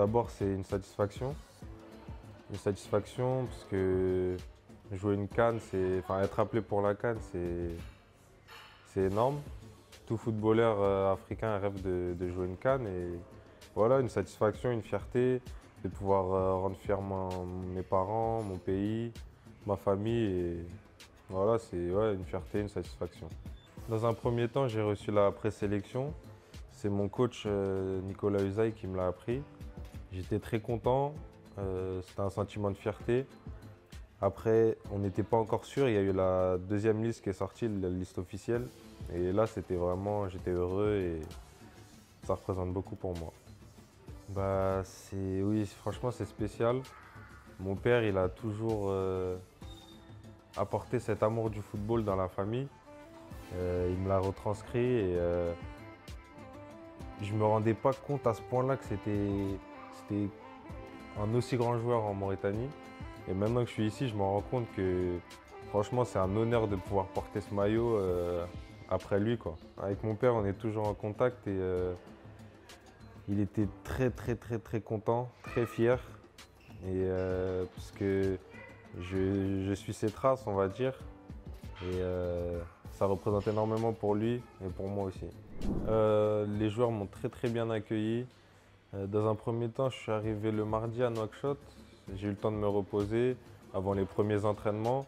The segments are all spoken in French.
D'abord, c'est une satisfaction. Une satisfaction parce que jouer une CAN, être appelé pour la CAN, c'est énorme. Tout footballeur africain rêve de jouer une CAN et voilà, une satisfaction, une fierté de pouvoir rendre fier mes parents, mon pays, ma famille et voilà, c'est une fierté, une satisfaction. Dans un premier temps, j'ai reçu la présélection. C'est mon coach Nicolas Usaï qui me l'a appris. J'étais très content, c'était un sentiment de fierté. Après, on n'était pas encore sûr, il y a eu la deuxième liste qui est sortie, la liste officielle. Et là, c'était vraiment, j'étais heureux et ça représente beaucoup pour moi. Oui, franchement, c'est spécial. Mon père, il a toujours apporté cet amour du football dans la famille. Il me l'a retranscrit et je ne me rendais pas compte à ce point-là que c'était un aussi grand joueur en Mauritanie. Et maintenant que je suis ici, je me rends compte que franchement, c'est un honneur de pouvoir porter ce maillot après lui, quoi. Avec mon père, on est toujours en contact et il était très content, très fier. Et parce que je suis ses traces, on va dire. Et ça représente énormément pour lui et pour moi aussi. Les joueurs m'ont très bien accueilli. Dans un premier temps, je suis arrivé le mardi à Nouakchott. J'ai eu le temps de me reposer avant les premiers entraînements.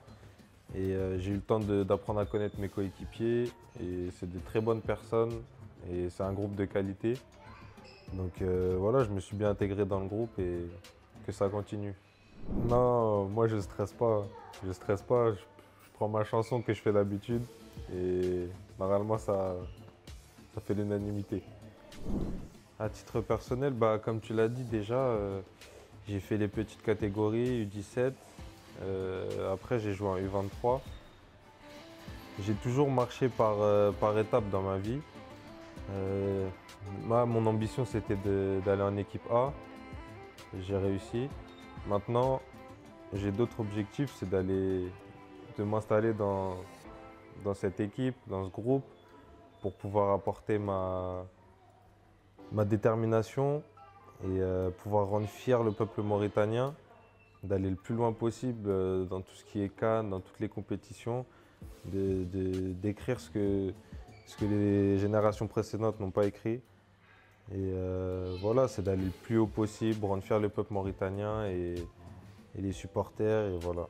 Et j'ai eu le temps d'apprendre à connaître mes coéquipiers. Et c'est de très bonnes personnes et c'est un groupe de qualité. Donc voilà, je me suis bien intégré dans le groupe et que ça continue. Non, moi je stresse pas. Je stresse pas, je prends ma chanson que je fais d'habitude et normalement ça fait l'unanimité. À titre personnel, comme tu l'as dit déjà, j'ai fait les petites catégories U17. Après j'ai joué en U23. J'ai toujours marché par étapes dans ma vie. Mon ambition c'était d'aller en équipe A. J'ai réussi. Maintenant, j'ai d'autres objectifs, c'est de m'installer dans cette équipe, dans ce groupe, pour pouvoir apporter ma détermination et pouvoir rendre fier le peuple mauritanien, d'aller le plus loin possible dans tout ce qui est CAN, dans toutes les compétitions, d'écrire ce que les générations précédentes n'ont pas écrit. Et voilà, c'est d'aller le plus haut possible, rendre fier le peuple mauritanien et les supporters, et voilà.